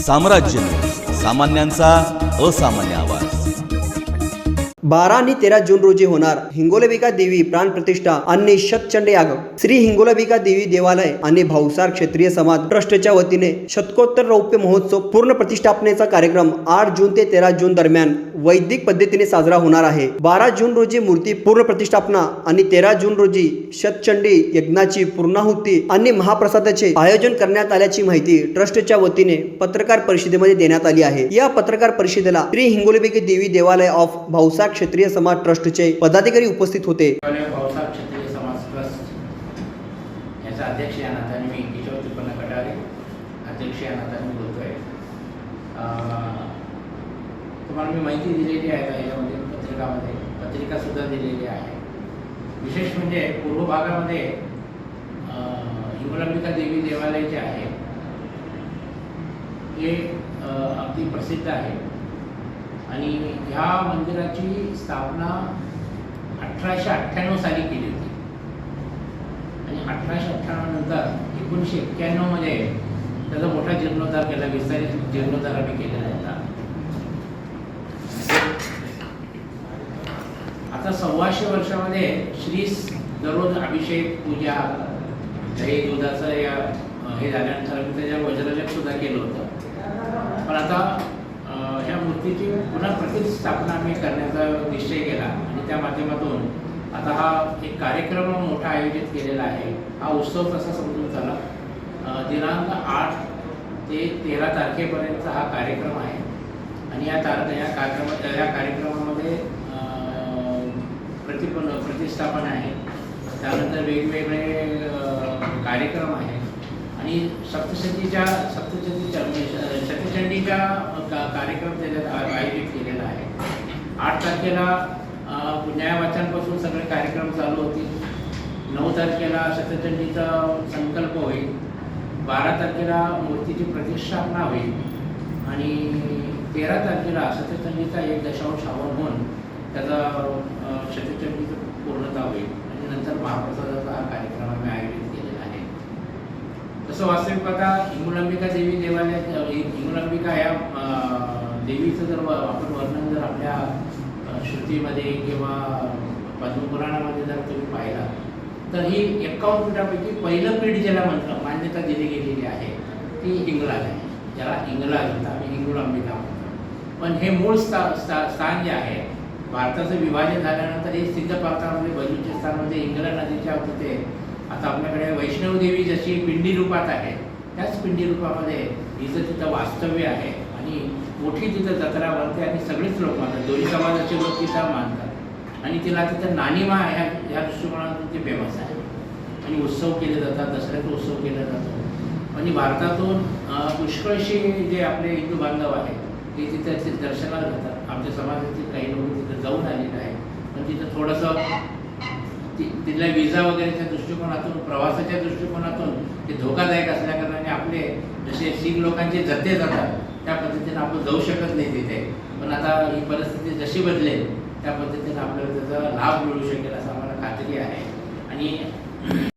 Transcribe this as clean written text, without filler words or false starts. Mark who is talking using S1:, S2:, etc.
S1: साम्राज्य न्यूज, सामान्यांचा असामान्य आवाज।
S2: 12 आणि 13 जून रोजी होणार हिंगोलबिका देवी प्राण प्रतिष्ठा आणि शतचंडी याग। श्री हिंगोलबिका देवी देवालय आणि भाऊसार क्षेत्रीय समाज ट्रस्टच्या वतीने शतकोत्तर रौप्य महोत्सव पूर्ण प्रतिष्ठापनेचा कार्यक्रम 8 जून ते 13 जून दरम्यान वैदिक पद्धतीने साजरा होणार आहे। 12 जून रोजी मूर्ती पूर्ण प्रतिष्ठापना आणि 13 जून रोजी शतचंडी यज्ञाची पूर्णाहुती आणि महाप्रसादाचे आयोजन करण्यात आल्याची माहिती ट्रस्टच्या वतीने पत्रकार परिषदेमध्ये देण्यात आली आहे। या पत्रकार परिषदेला श्री हिंगोलबिका देवी देवालय ऑफ भाऊसार क्षेत्रीय समाज ट्रस्टचे पदाधिकारी उपस्थित होते।
S3: भाऊसार क्षेत्रीय समाज ट्रस्ट याचा अध्यक्ष या नात्याने मी किशोर तिप्पन्न कटारे अध्यक्ष या नात्याने बोलतोय। तुम्हाला मी माहिती दिलेली आहे यामध्ये पत्रिका सुद्धा दिलेली आहे। विशेष म्हणजे पूर्व भागामध्ये हिंगोलबिका देवी देवालय जे आहे हे अगदी प्रसिद्ध आहे आणि ह्या मंदिराची स्थापना 1898 साली केली होती आणि 1898 नंतर 1991 मध्ये त्याचा मोठा जीर्णोद्धार केला, विस्तारित जीर्णोद्धार आम्ही केलेला होता। आता 125 वर्षामध्ये श्री दररोज अभिषेक पूजा दही दुधाचं हे झाल्यानंतर आम्ही त्याच्या वज्रजप सुद्धा केलं होतं। पण आता ह्या मूर्तीची पुन्हा प्रतिष्ठापना आम्ही करण्याचा निश्चय केला आणि त्या माध्यमातून आता हा एक कार्यक्रम मोठा आयोजित केलेला आहे। हा उत्सव तसा समजून चला दिनांक 8 ते 13 तारखेपर्यंत हा कार्यक्रम आहे आणि या कार्यक्रमामध्ये प्रतिष्ठापन आहे, त्यानंतर वेगवेगळे कार्यक्रम आहेत आणि शतचंडीच्या कार्यक्रम त्याच्यात आयोजित केलेला आहे। 8 तारखेला न्यायवाचनापासून सगळे कार्यक्रम चालू होतील। 9 तारखेला शतचंडीचा संकल्प होईल। 12 तारखेला मूर्तीची प्रतिष्ठापना होईल आणि 13 तारखेला शतचंडीचा 1 दशांश हवन होऊन त्याचा शतचंडीची पूर्णता होईल आणि नंतर महाप्रसादाचा हा कार्यक्रम आम्ही आयोजित केलेला आहे। तसं वास्तविक आता हिंगोलबिका देवी देवालय हिंगोलबिका या देवीचं जर आपण वर्णन जर आपल्या श्रुतीमध्ये किंवा पद्मपुराणामध्ये जर तुम्ही पाहिला तर ही 51 पीठापैकी पहिलं पीठ ज्याला मान्यता दिली गेलेली आहे ती हिंगलाज आहे, ज्याला हिंगलाज होता, आम्ही हिंगोलबिका म्हणतो। पण हे मूळ स्थान जे आहे भारताचं विभाजन झाल्यानंतर हे सिद्ध प्रांतामध्ये बलुचिस्तानमध्ये इंग्रज नदीच्या तिथे आता आपल्याकडे वैष्णव देवी जशी पिंडी रूपात आहे त्याच पिंडी रूपामध्ये हिचं तिथं वास्तव्य आहे आणि मोठी तिथं जत्रा भरते आणि सगळेच लोक मानतात, दोन्ही समाजाचे लोक तिथं मानतात आणि तिला तिथं नानिमा ह्या दृष्टिकोनातून ती फेमस आहे आणि उत्सव केले जातात, दसऱ्याचा उत्सव केला जातो आणि भारतातून पुष्कळशी जे आपले हिंदू बांधव आहेत ते तिथे दर्शनाला जातात। आमच्या समाजातील काही लोक तिथं जाऊन आलेले आहेत, पण तिथं थोडंसं तिथल्या विजा वगैरेच्या दृष्टिकोनातून प्रवासाच्या दृष्टिकोनातून ते धोकादायक असल्याकारणाने आपले जसे शीख लोकांचे जत्ते जातात त्या पद्धतीने आपण जाऊ शकत नाही तिथे। पण आता ही परिस्थिती जशी बदलेल त्या पद्धतीने आपल्याला त्याचा लाभ मिळू शकेल असं आम्हाला खात्री आहे आणि